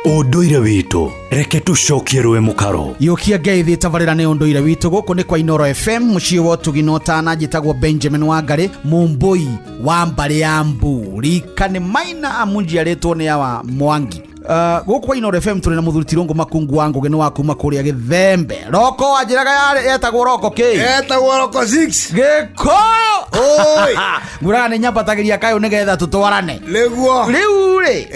Unduire witu reke tucokie rwe mukaro yukia ngeithi tabarira ni unduire witu guku ni kwa Inoro FM mucii wa tugino na njitagwo Benjamin Wangari Mumbui wa mbari ya Mburi kane maina amunji aretwo ni awa Mwangi guku kwa Inoro FM turi na muthuri Tirungu Makungu wangu gene wa kuma kuria Githembe roko ajiraga yari etagwo roko ki etagwo roko 6 gikoyo oi ngura ni nyambatagiria kayo nigetha tutwarane leguo riu ri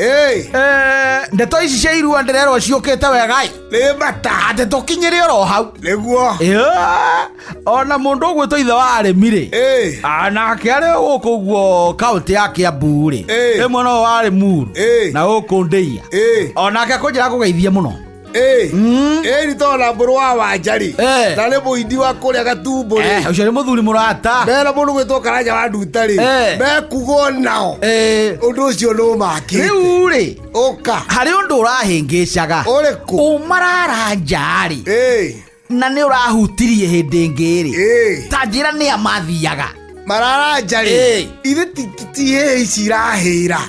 ndeto ici cia irua ndirerwo ciukite wegai ni bata ate tukinyire ro hau leguo ona mundu gwito ithe wa aremire anake ari guku guo county ya Kiambu ri imwe no wari Muru na guku Ndeia onake kunjira kugeithie muno ni tona mburu wa Wanjari na ni muindi wa kuria Gatumbu ri ucio ni muthuri murata mena mundu gwitwo Karanja wa Nduta ri mekugwo nao undu ucio no maki riu ri uka hari undu urahingicaga uriku umararanja ri na ni urahutirie hindi ngiri ta njira ni amathiaga mararanja ri ithe ti cirahira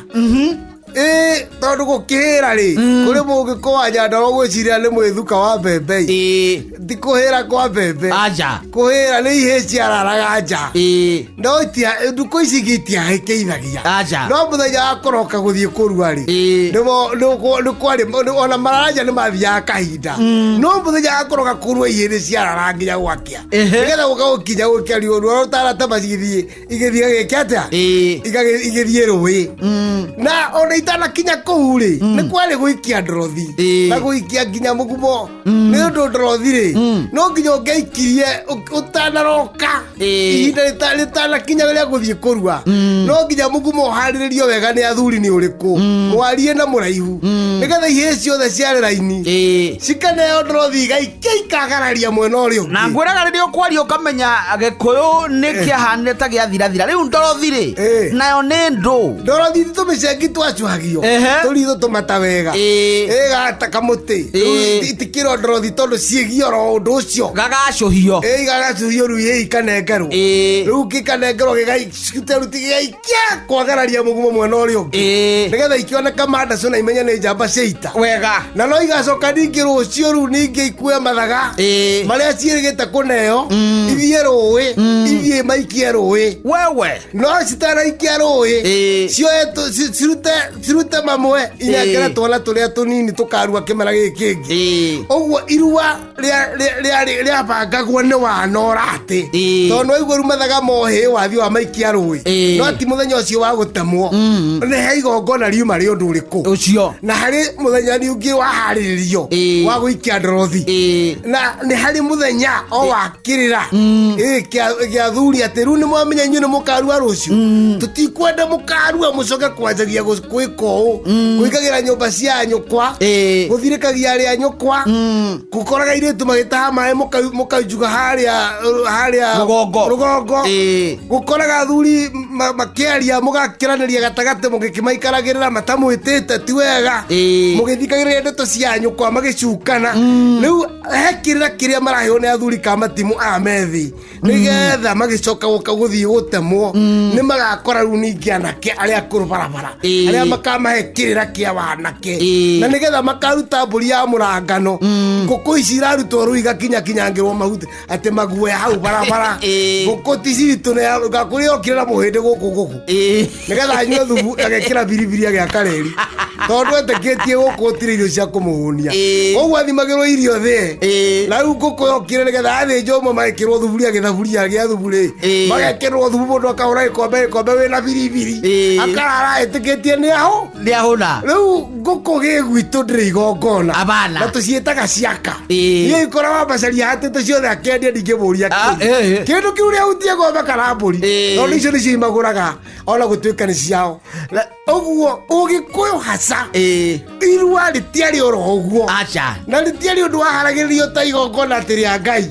tondu gukihira ri kuri mungikoanya ndoro gwiciria ni mwithuka wa mbembe ti kuhira kwa mbembe aja kuhira ni ihe ciararaga nja no tia nduko ici gitiahekeithagia aja no muthenya akoroka guthie kurua ri ni kwari ona maranja ni mathia kahinda no muthenya akoroka kurua ihe ni ciarara nginya gwakia nigetha gukinya gukia rio no tarata macithie igithie gikiatia igithie ruwi na ona itana kinya kuhure ni kwari guikia ndrothi na guikia nginya mugumo ni undu ndrothi ri no nginya ngeikirie utanaroka ihinda ritana kinya ria guthie kurua no nginya mugumo hariririo wega ni athuri ni uriku mwarie na muraihu nigetha ihe ciothe ciare raini cikaneo ndrothi gaikagararia mwena urio na ngwiraga ririo kwario kamenya Gikuyu ni kiahane ta giathirathira riu ndrothi ri nayo ni ndrothi tumicengi twacwagio turitho tumata wega gata kamuti itikiro ndrothi tondu ciegioro undu ucio gagacuhio gagacuhio riu ikanengerwo riu gikanengerwo gigaikia kwagararia mugumo mwena urio nigetha ikioneka Mandacu na imenya ni njamba ciaita wega na no igacoka ningi rucio riu ningi ikue mathaga maria ciirigite kuneo ithie ruwi ithie maikie ruwi wewe no citaraikia ruwi cioe cirute mamwe inyangera twana turia tunini tukarua kimera gikingi ogwo irua ria bangagwo ni wanorate tondu igwo rumathaga mohi wathi wa maikia ruwi no ati muthenya ucio wa gutemwo ni heigongona riuma ri undu uriku ucio na hari muthenya ni ungi wa hariririo wa guikia ndrothi na ni hari muthenya o wakirira kia thuri ati ru ni mwamenya inyu ni mukarua rucio tutikwenda mukarua mucoke kwanjagia gwiko kuikagira nyumba cia nyukwa guthirikagia ria nyukwa gukoraga iritu magitaha mae mukajuga haria rugongo gukoraga thuri makiaria mugakiraniria gatagate mugikimaikaragira matamwitite ti wega mugithikagira ndeto cia nyukwa magicukana riu hekirira kiria marahio ni athuri kamatimu amethi nigetha magicoka guthii gutemwo ni magakora riu ningi anake aria kuru barabara aria makamahekirira kia wanake na nigetha makaruta mburi ya murangano nguku ici irarutwo riu igakinyangirwo mahuti ati maguoya hau barabara nguku ti ciritu na gakuri okirira muhindi guku nigetha nyue thubu agekira biribiri agia kareri tondu eteketie guku utire irio cia kumuhunia koguo athimagirwo irio thie na riu nguku yokire nigetha athinjwo mo magekirwo thuburia githaburia gia thuburi magekirwo thubu mundu akahura ikombe wina biribiri akarara etiketie ni ahuna riu nguku gigwitu ndiri igongona na tucietaga ciaka ni ikora wa bacaria hatete ciothe akendia ndingimuria kindu kiu ria utie ngombe kana mburi no nicio nicio imaguraga ona gutuika ni ciao ogwo ugikuyu haca irua ritiari oro ogwo na ritiari undu waharagiririo ta igongona ati ria Ngai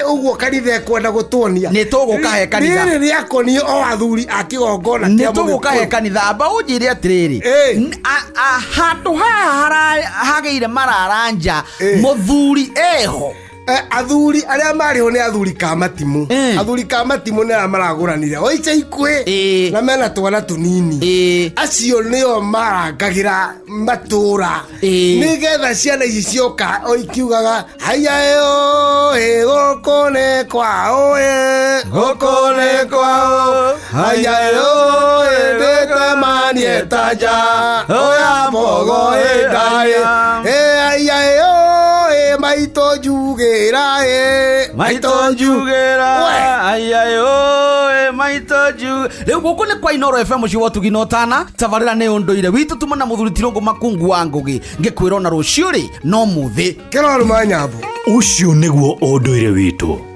ogwo kanitha ekwenda gutuonia ni tugukahe kanitha ni riakonio o athuri akigongona ni tugukahe kanitha amba unjire atiriri handu haha hageire mararanja muthuri eho athuri aria mariho ni athuri ka matimu athuri ka matimu ni amaragũranire o ica ikwe na mena twana tunini acio nio marangagira matura nigetha ciana ici cioka o ikiugaga haiayo gũkũ kwao gũkũ nĩ kwao haiayo ndĩtemanie ta nja oya mogo ĩndaĩ haiayo maito njugĩra maito njugĩra ayayo maito njugĩra rĩu gũkũ nĩ kwa Inooro FM mũciĩ wa Ũtugi na Ũtana tabarĩra nĩ ũndũire witũ tuma na mũthuri Tirũngũ Makungu wa Ngũgĩ ngĩkwĩra ona rũciũ rĩ no mũthĩ kĩrorũ manyambo ucio nĩguo ũndũire witũ.